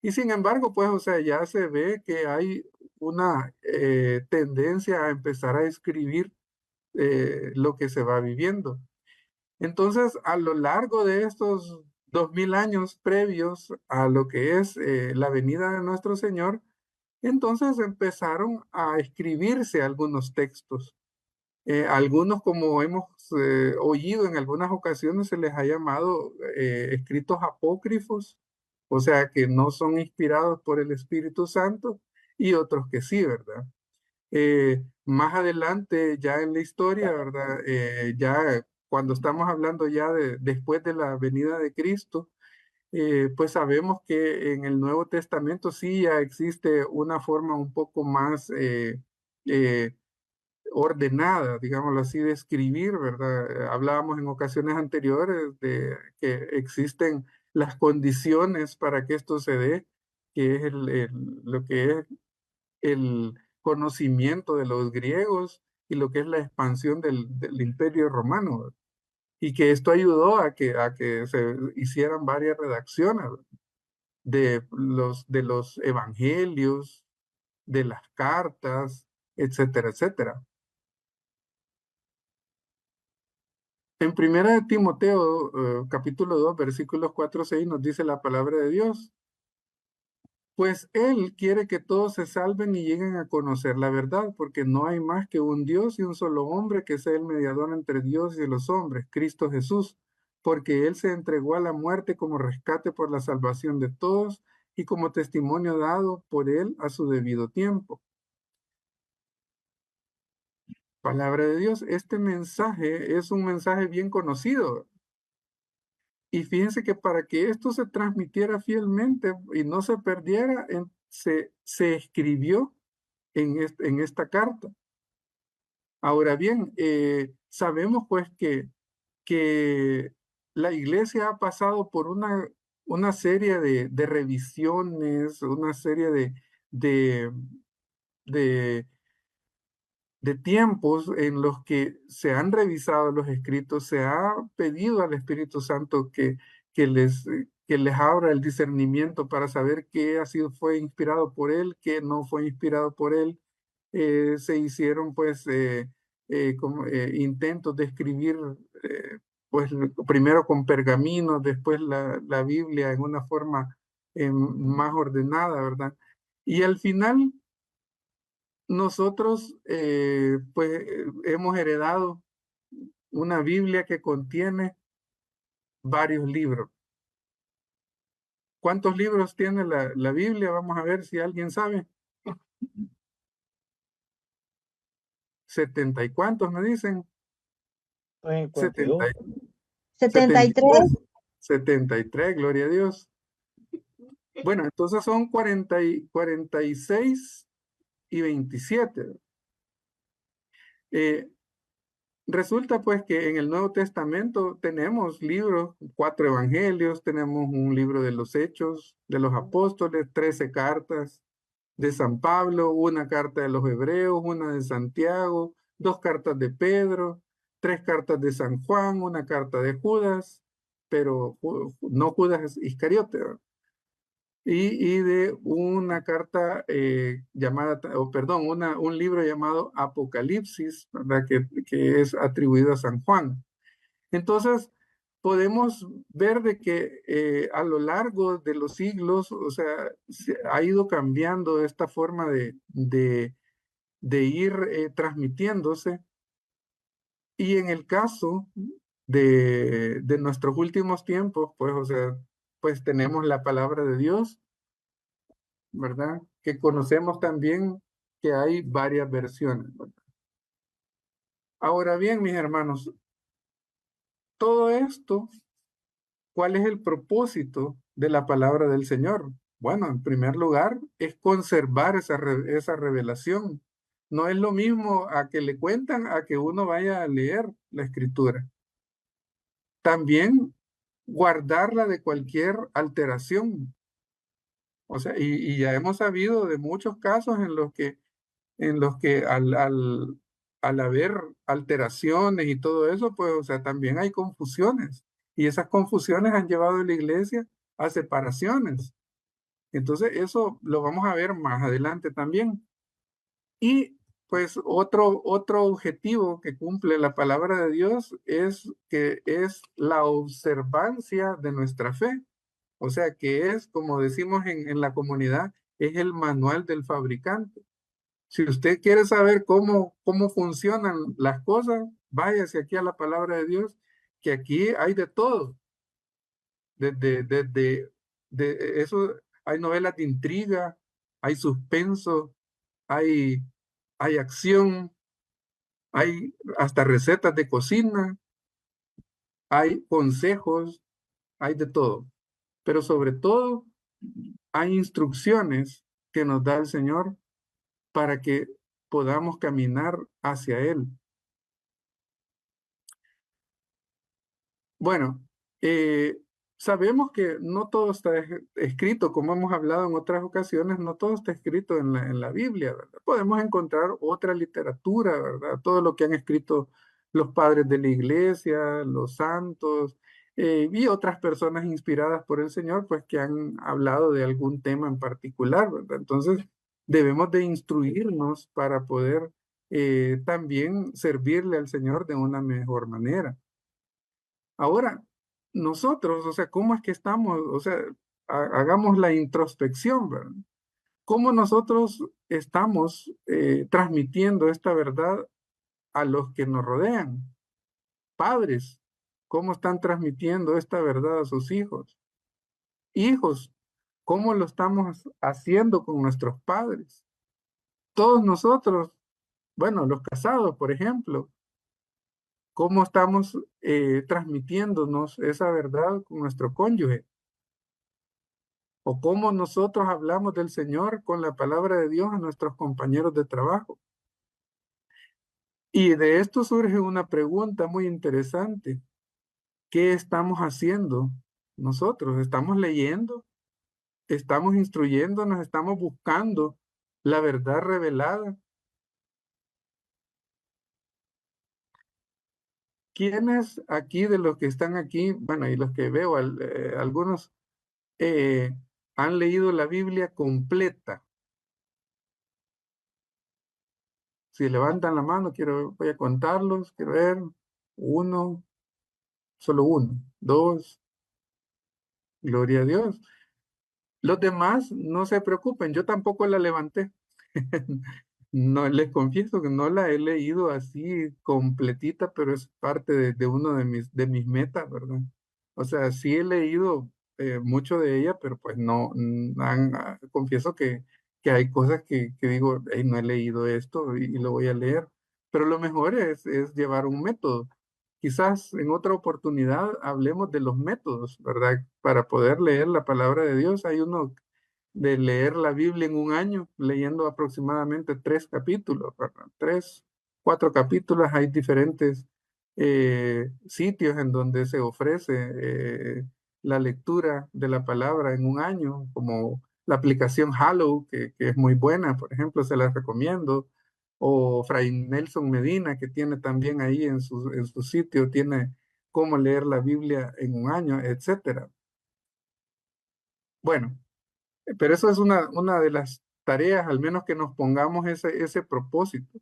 Y sin embargo, pues, o sea, ya se ve que hay una tendencia a empezar a escribir lo que se va viviendo. Entonces, a lo largo de estos 2000 años previos a lo que es la venida de nuestro Señor, entonces empezaron a escribirse algunos textos. Algunos, como hemos oído en algunas ocasiones, se les ha llamado escritos apócrifos, o sea, que no son inspirados por el Espíritu Santo, y otros que sí, ¿verdad? Más adelante, ya en la historia, ¿verdad? Ya cuando estamos hablando ya de después de la venida de Cristo, pues sabemos que en el Nuevo Testamento sí ya existe una forma un poco más eh, ordenada, digámoslo así, de escribir, ¿verdad? Hablábamos en ocasiones anteriores de que existen las condiciones para que esto se dé, que es lo que es el conocimiento de los griegos y lo que es la expansión del Imperio Romano, y que esto ayudó a que se hicieran varias redacciones de los evangelios, de las cartas, etcétera, etcétera. En primera de Timoteo, capítulo 2 versículos 4 6 nos dice la palabra de Dios: pues Él quiere que todos se salven y lleguen a conocer la verdad, porque no hay más que un Dios y un solo hombre que sea el mediador entre Dios y los hombres, Cristo Jesús, porque Él se entregó a la muerte como rescate por la salvación de todos y como testimonio dado por Él a su debido tiempo. Palabra de Dios, este mensaje es un mensaje bien conocido. Y fíjense que para que esto se transmitiera fielmente y no se perdiera, se escribió en esta carta. Ahora bien, sabemos pues que la iglesia ha pasado por una serie de revisiones, una serie de, de de tiempos en los que se han revisado los escritos, se ha pedido al Espíritu Santo que les abra el discernimiento para saber qué fue inspirado por él, qué no fue inspirado por él. Se hicieron pues intentos de escribir pues primero con pergaminos, después la Biblia en una forma más ordenada, ¿verdad? Y al final nosotros pues hemos heredado una Biblia que contiene varios libros. ¿Cuántos libros tiene la Biblia? Vamos a ver si alguien sabe. 70 y cuántos me dicen. 70, 52. 73. 73. 73, gloria a Dios. Bueno, entonces son 46 y 27. Eh, Resulta pues que en el Nuevo Testamento tenemos libros, 4 evangelios, tenemos un libro de los Hechos de los Apóstoles, 13 cartas de San Pablo, una carta de los Hebreos, una de Santiago, 2 cartas de Pedro, 3 cartas de San Juan, una carta de Judas, pero no Judas Iscariote, ¿verdad? Y de una carta llamada, o perdón, un libro llamado Apocalipsis, ¿verdad? Que es atribuido a San Juan. Entonces, podemos ver de que a lo largo de los siglos, o sea, se ha ido cambiando esta forma de ir transmitiéndose. Y en el caso de nuestros últimos tiempos, pues, o sea, pues tenemos la palabra de Dios, ¿verdad? Que conocemos también que hay varias versiones, ¿verdad? Ahora bien, mis hermanos, todo esto, ¿cuál es el propósito de la palabra del Señor? Bueno, en primer lugar, es conservar esa revelación. No es lo mismo a que le cuentan a que uno vaya a leer la escritura. También guardarla de cualquier alteración. O sea, y ya hemos sabido de muchos casos en los que al haber alteraciones y todo eso, pues, o sea, también hay confusiones. Y esas confusiones han llevado a la iglesia a separaciones. Entonces, eso lo vamos a ver más adelante también. Y pues otro objetivo que cumple la palabra de Dios es que es la observancia de nuestra fe. O sea, que es, como decimos en la comunidad, es el manual del fabricante. Si usted quiere saber cómo funcionan las cosas, váyase aquí a la palabra de Dios, que aquí hay de todo. De eso, hay novelas de intriga, hay suspenso, hay, hay acción, hay hasta recetas de cocina, hay consejos, hay de todo. Pero sobre todo, hay instrucciones que nos da el Señor para que podamos caminar hacia Él. Bueno, eh, sabemos que no todo está escrito, como hemos hablado en otras ocasiones, no todo está escrito en la Biblia, ¿verdad? Podemos encontrar otra literatura, ¿verdad? Todo lo que han escrito los padres de la iglesia, los santos, y otras personas inspiradas por el Señor, pues que han hablado de algún tema en particular, ¿verdad? Entonces, debemos de instruirnos para poder también servirle al Señor de una mejor manera. Ahora, nosotros, o sea, ¿cómo es que estamos? O sea, hagamos la introspección, ¿verdad? ¿Cómo nosotros estamos transmitiendo esta verdad a los que nos rodean? Padres, ¿cómo están transmitiendo esta verdad a sus hijos? Hijos, ¿cómo lo estamos haciendo con nuestros padres? Todos nosotros, bueno, los casados, por ejemplo, ¿cómo estamos transmitiéndonos esa verdad con nuestro cónyuge? O cómo nosotros hablamos del Señor con la palabra de Dios a nuestros compañeros de trabajo. Y de esto surge una pregunta muy interesante. ¿Qué estamos haciendo nosotros? ¿Estamos leyendo? ¿Estamos instruyéndonos? ¿Estamos buscando la verdad revelada? ¿Quiénes aquí de los que están aquí, bueno, y los que veo, algunos eh, han leído la Biblia completa? Si levantan la mano, voy a contarlos, quiero ver. Uno, solo uno. Dos, gloria a Dios. Los demás, no se preocupen, yo tampoco la levanté. No, les confieso que no la he leído así completita, pero es parte de uno de mis metas, ¿verdad? O sea, sí he leído mucho de ella, pero pues no, confieso que hay cosas que digo: "Ey, no he leído esto y lo voy a leer". Pero lo mejor es llevar un método. Quizás en otra oportunidad hablemos de los métodos, ¿verdad? Para poder leer la palabra de Dios. Hay uno de leer la Biblia en un año, leyendo aproximadamente 3 capítulos, ¿verdad? 3, 4 capítulos. Hay diferentes sitios en donde se ofrece la lectura de la palabra en un año, como la aplicación Hallow, que es muy buena, por ejemplo, se las recomiendo, o Fray Nelson Medina, que tiene también ahí en su sitio, tiene cómo leer la Biblia en un año, etcétera. Bueno, pero eso es una de las tareas, al menos que nos pongamos ese propósito.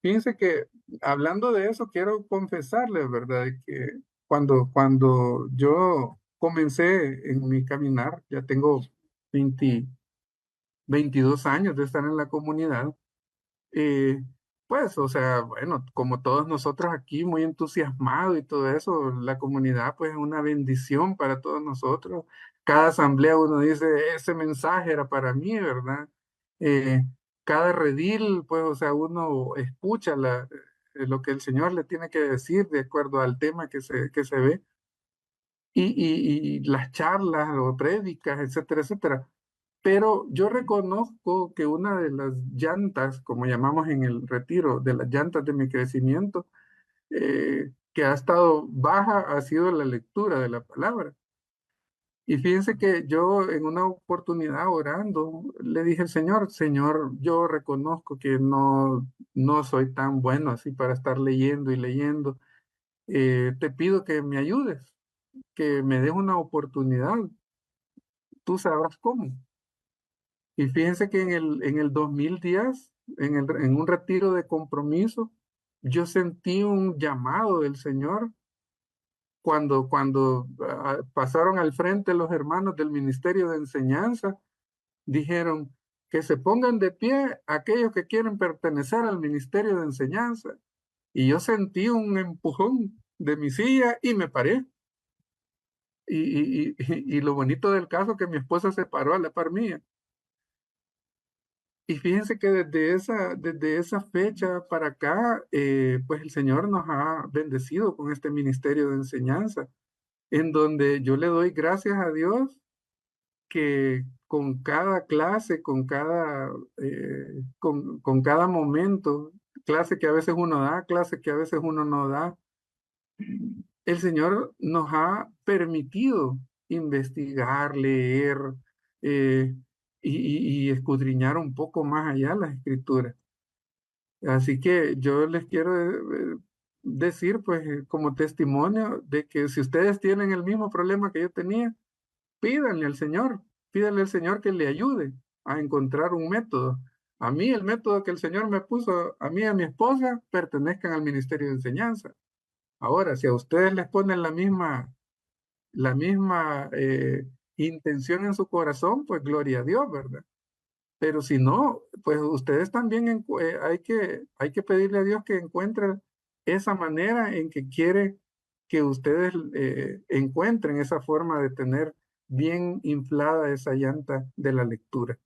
Fíjense que hablando de eso, quiero confesarles, ¿verdad? Que cuando yo comencé en mi caminar, ya tengo 20 22 años de estar en la comunidad. eh, pues, o sea, bueno, como todos nosotros aquí, muy entusiasmado y todo eso, la comunidad pues es una bendición para todos nosotros. Cada asamblea uno dice: ese mensaje era para mí, ¿verdad? Eh, Cada redil, pues, o sea, uno escucha lo que el Señor le tiene que decir de acuerdo al tema que se ve, y las charlas o prédicas, etcétera, etcétera. Pero yo reconozco que una de las llantas, como llamamos en el retiro, de las llantas de mi crecimiento, que ha estado baja, ha sido la lectura de la palabra. Y fíjense que yo en una oportunidad orando le dije al Señor, Señor, yo reconozco que no soy tan bueno así para estar leyendo y leyendo. Te pido que me ayudes, que me des una oportunidad. Tú sabrás cómo. Y fíjense que en el 2010, en un retiro de compromiso, yo sentí un llamado del Señor cuando pasaron al frente los hermanos del Ministerio de Enseñanza, dijeron que se pongan de pie aquellos que quieren pertenecer al Ministerio de Enseñanza. Y yo sentí un empujón de mi silla y me paré. Y lo bonito del caso es que mi esposa se paró a la par mía. Y fíjense que desde esa fecha para acá, pues el Señor nos ha bendecido con este ministerio de enseñanza, en donde yo le doy gracias a Dios que con cada clase, con cada momento, clase que a veces uno da, clase que a veces uno no da, el Señor nos ha permitido investigar, leer eh, y escudriñar un poco más allá las escrituras. Así que yo les quiero decir, pues, como testimonio de que si ustedes tienen el mismo problema que yo tenía, pídanle al Señor que le ayude a encontrar un método. A mí el método que el Señor me puso, a mí y a mi esposa, pertenezcan al Ministerio de Enseñanza. Ahora, si a ustedes les ponen la misma intención en su corazón, pues gloria a Dios, ¿verdad? Pero si no, pues ustedes también hay que pedirle a Dios que encuentre esa manera en que quiere que ustedes encuentren esa forma de tener bien inflada esa llanta de la lectura.